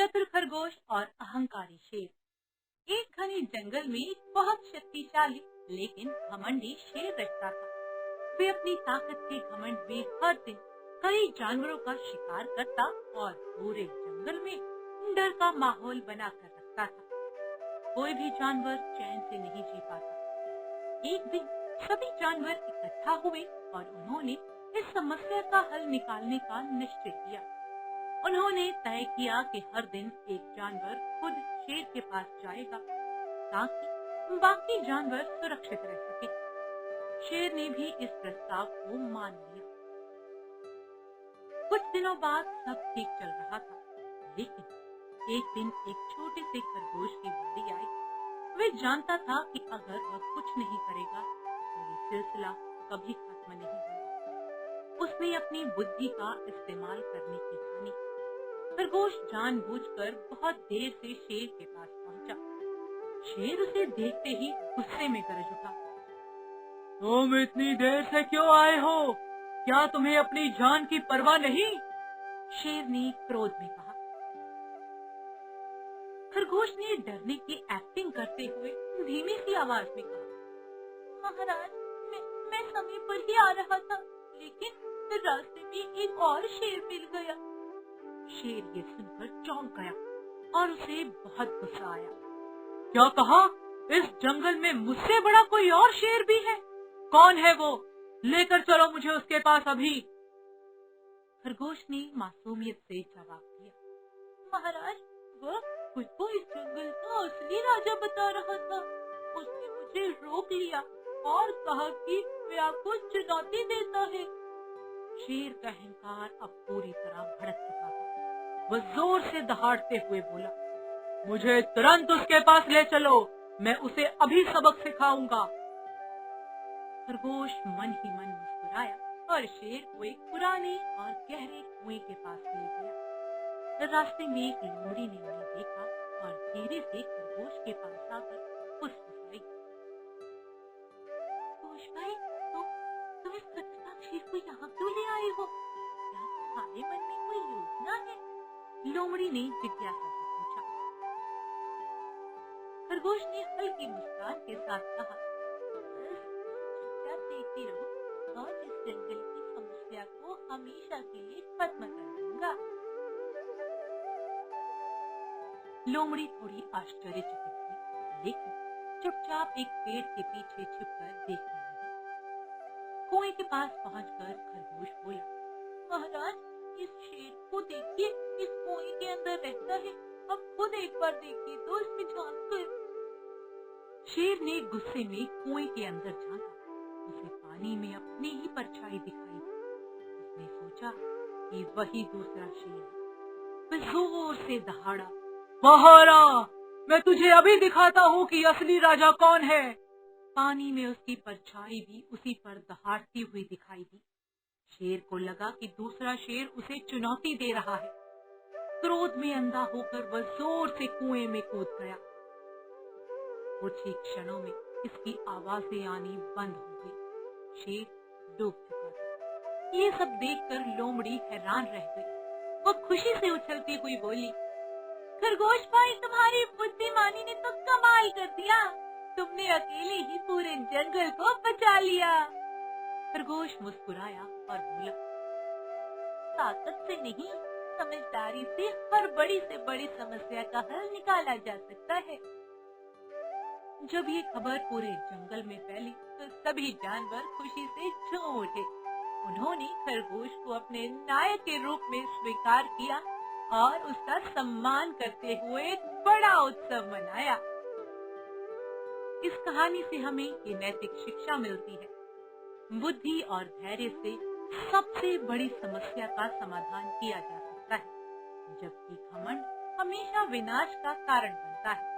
चतुर खरगोश और अहंकारी शेर। एक घने जंगल में एक बहुत शक्तिशाली लेकिन घमंडी शेर रहता था। वे अपनी ताकत के घमंड में हर दिन कई जानवरों का शिकार करता और पूरे जंगल में डर का माहौल बनाकर रखता था। कोई भी जानवर चैन से नहीं जी पाता। एक दिन सभी जानवर इकट्ठा हुए और उन्होंने इस समस्या का हल निकालने का निश्चय किया। उन्होंने तय किया कि हर दिन एक जानवर खुद शेर के पास जाएगा ताकि बाकी जानवर सुरक्षित रह सके। शेर ने भी इस प्रस्ताव को मान लिया। कुछ दिनों बाद सब ठीक चल रहा था, लेकिन एक दिन एक छोटे से खरगोश की बारी आई। वे जानता था कि अगर वह कुछ नहीं करेगा तो ये सिलसिला कभी खत्म नहीं होगा। उसने अपनी बुद्धि का इस्तेमाल करने की ठानी। खरगोश जानबूझकर बहुत देर से शेर के पास पहुंचा। शेर उसे देखते ही गुस्से में गरज उठा। तुम इतनी देर से क्यों आए हो? क्या तुम्हें अपनी जान की परवाह नहीं? शेर ने क्रोध में कहा। खरगोश ने डरने की एक्टिंग करते हुए धीमी सी आवाज में कहा, महाराज, मैं समय पर ही आ रहा था, लेकिन रास्ते में एक और शेर मिल गया। शेर ये सुनकर चौंक गया और उसे बहुत गुस्सा आया। क्या कहा? इस जंगल में मुझसे बड़ा कोई और शेर भी है? कौन है वो? लेकर चलो मुझे उसके पास अभी। खरगोश ने मासूमियत से जवाब दिया, महाराज, वह खुद को इस जंगल का असली राजा बता रहा था। उसने मुझे रोक लिया और कहा कि वे आपको चुनौती देता है। शेर का अहंकार अब पूरी तरह भड़क चुका था। वह जोर से दहाड़ते हुए बोला, मुझे तुरंत उसके पास ले चलो, मैं उसे अभी सबक सिखाऊंगा। खरगोश मन ही मन मुस्कुराया और शेर को एक पुराने और गहरे कुएं के पास ले गया। रास्ते में एक लोमड़ी ने उन्हें देखा और धीरे से खरगोश के पास आकर फुसफुसाई, खरगोश भाई, तुम इस खतरनाक शेर को यहाँ क्यों ले आए हो? क्या तुम्हारे मन में कोई योजना है? लोमड़ी ने जिज्ञासा से पूछा। खरगोश ने हल्की मुस्कान के साथ कहा, चुपचाप देखती रहो और इस जंगल की समस्या को हमेशा के लिए खत्म कर दूंगा। लोमड़ी थोड़ी आश्चर्यचकित थी, लेकिन चुपचाप एक पेड़ के पीछे छुपकर देखने लगी। कुएं के पास पहुंचकर खरगोश बोला, महाराज, इस शेर को देखिए, इस कुएं के अंदर रहता है। अब खुद एक बार देखिए तो इसमें झांक कर। शेर ने गुस्से में कुएं के अंदर झांका। उसे पानी में अपनी ही परछाई दिखाई दी। उसने सोचा कि वही दूसरा शेर है। वह जोर से दहाड़ा, महारा, मैं तुझे अभी दिखाता हूँ कि असली राजा कौन है। पानी में उसकी परछाई भी उसी पर दहाड़ती हुई दिखाई दी। शेर को लगा कि दूसरा शेर उसे चुनौती दे रहा है। क्रोध में अंधा होकर वह जोर से कुएं में कूद गया। कुछ ही क्षणों में इसकी आवाजें आनी बंद हो गई। शेर डूब चुका था। ये सब देखकर लोमड़ी हैरान रह गई। वो खुशी से उछलती हुई बोली, खरगोश भाई, तुम्हारी बुद्धिमानी ने तो कमाल कर दिया। तुमने अकेले ही पूरे जंगल को बचा लिया। खरगोश मुस्कुराया और बोला, ताकत से नहीं, समझदारी से हर बड़ी से बड़ी समस्या का हल निकाला जा सकता है। जब ये खबर पूरे जंगल में फैली तो सभी जानवर खुशी से झूम उठे। उन्होंने खरगोश को अपने नायक के रूप में स्वीकार किया और उसका सम्मान करते हुए एक बड़ा उत्सव मनाया। इस कहानी से हमें ये नैतिक शिक्षा मिलती है, बुद्धि और धैर्य से सबसे बड़ी समस्या का समाधान किया जा सकता है, जबकि घमंड हमेशा विनाश का कारण बनता है।